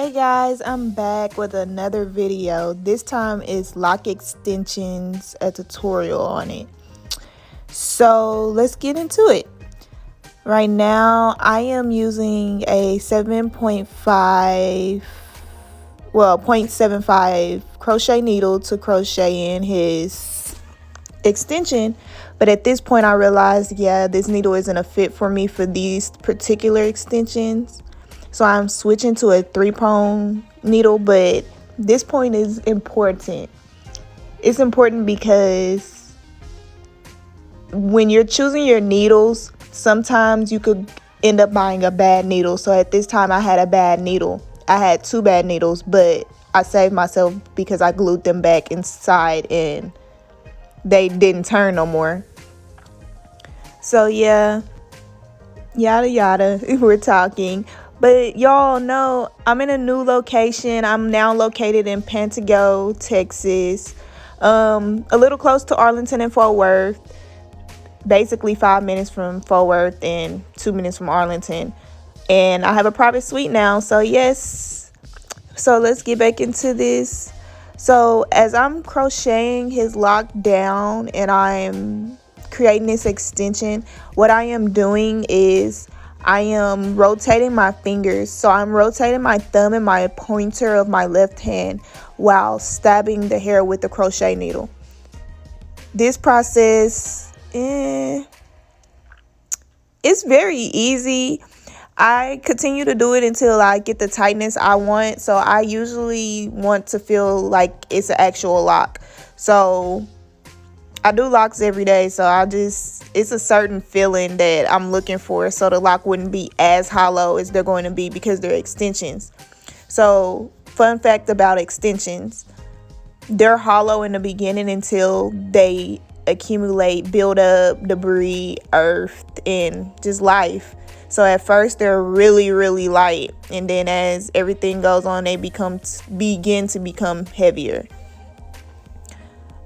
Hey guys, I'm back with another video. This time is Loc Extensions, a tutorial on it. So let's get into it. Right now I am using a 0.75 crochet needle to crochet in his extension. But at this point I realized, this needle isn't a fit for me for these particular extensions. So I'm switching to a 3-prong needle, but this point is important. It's important because when you're choosing your needles, sometimes you could end up buying a bad needle. So at this time I had a bad needle. I had 2 bad needles, but I saved myself because I glued them back inside and they didn't turn no more. So yeah, yada yada, we're talking. But y'all know I'm in a new location. I'm now located in Pantego, Texas, a little close to Arlington and Fort Worth. Basically 5 minutes from Fort Worth and 2 minutes from Arlington. And I have a private suite now, so yes. So let's get back into this. So as I'm crocheting his lock down and I'm creating this extension, what I am doing is I am rotating my fingers. So I'm rotating my thumb and my pointer of my left hand while stabbing the hair with the crochet needle. This process, it's very easy. I continue to do it until I get the tightness I want. So I usually want to feel like it's an actual lock. So I do locks every day, so it's a certain feeling that I'm looking for, so the lock wouldn't be as hollow as they're going to be because they're extensions. So fun fact about extensions, they're hollow in the beginning until they accumulate, build up debris, earth, and just life. So at first they're really, really light, and then as everything goes on, they begin to become heavier.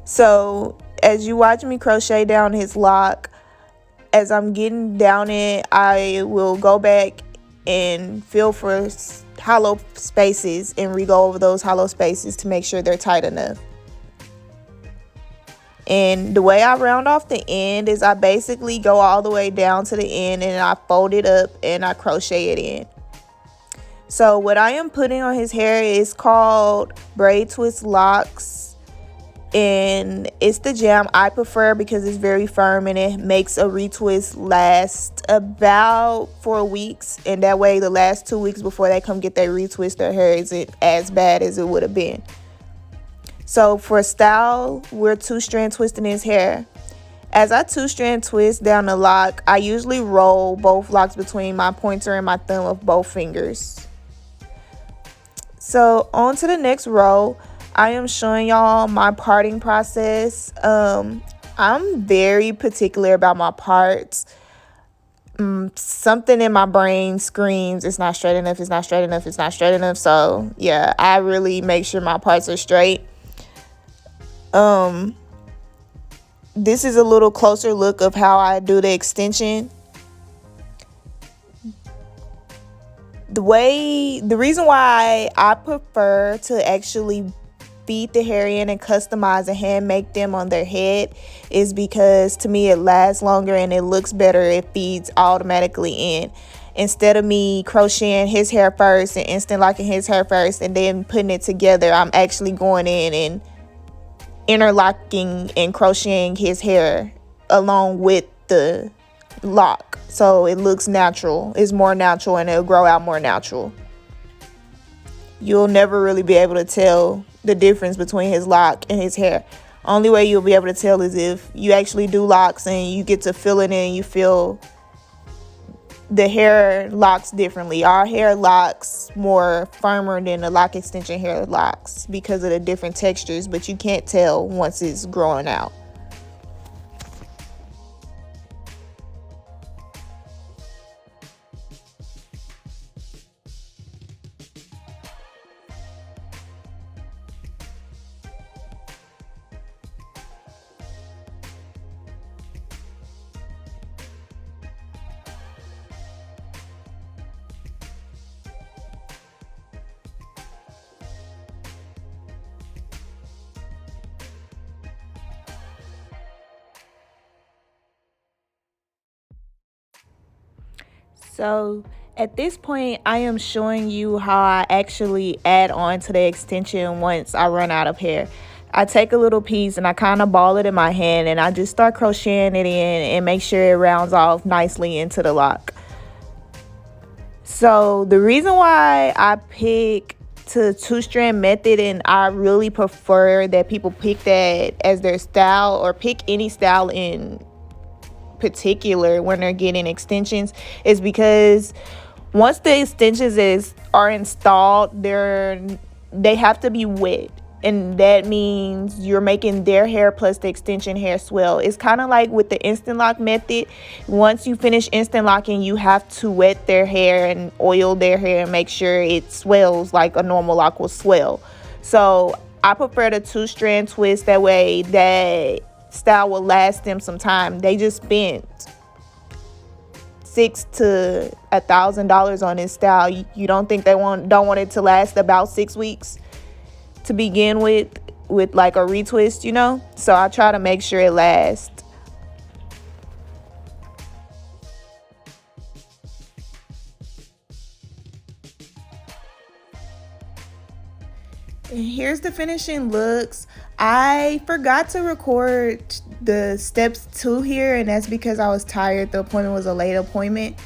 So as you watch me crochet down his lock, as I'm getting down it, I will go back and feel for hollow spaces and re-go over those hollow spaces to make sure they're tight enough. And the way I round off the end is I basically go all the way down to the end and I fold it up and I crochet it in. So what I am putting on his hair is called Braid Twist Locks. And it's the jam I prefer because it's very firm and it makes a retwist last about 4 weeks, and that way the last 2 weeks before they come get their retwist, their hair isn't as bad as it would have been. So for style, we're 2-strand twisting his hair. As I 2-strand twist down the lock, I usually roll both locks between my pointer and my thumb of both fingers. So on to the next row. I am showing y'all my parting process. I'm very particular about my parts. Something in my brain screams it's not straight enough, it's not straight enough, it's not straight enough. So yeah, I really make sure my parts are straight. This is a little closer look of how I do the extension. The reason why I prefer to actually feed the hair in and customize and hand make them on their head is because to me it lasts longer and it looks better. It feeds automatically in instead of me crocheting his hair first and instant locking his hair first and then putting it together. I'm actually going in and interlocking and crocheting his hair along with the lock, so it looks natural. It's more natural and it'll grow out more natural. You'll never really be able to tell the difference between his lock and his hair. Only way you'll be able to tell is if you actually do locks and you get to feel it and you feel the hair locks differently. Our hair locks more firmer than the Loc Extension hair locks because of the different textures, but you can't tell once it's growing out. So at this point, I am showing you how I actually add on to the extension once I run out of hair. I take a little piece and I kind of ball it in my hand and I just start crocheting it in and make sure it rounds off nicely into the lock. So the reason why I pick to two-strand method, and I really prefer that people pick that as their style or pick any style in particular when they're getting extensions, is because once the extensions are installed, they have to be wet, and that means you're making their hair plus the extension hair swell. It's kind of like with the instant lock method. Once you finish instant locking, you have to wet their hair and oil their hair and make sure it swells like a normal lock will swell. So I prefer the two-strand twist. That way that style will last them some time. They just spent $600 to $1,000 on this style. You don't think they don't want it to last about 6 weeks to begin with like a retwist, you know? So I try to make sure it lasts. And here's the finishing looks. I forgot to record the steps 2 here, and that's because I was tired. The appointment was a late appointment.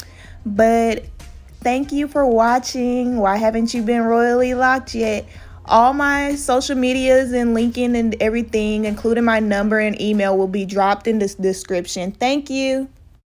But thank you for watching. Why haven't you been royally locked yet? All my social medias and linking and everything, including my number and email, will be dropped in this description. Thank you.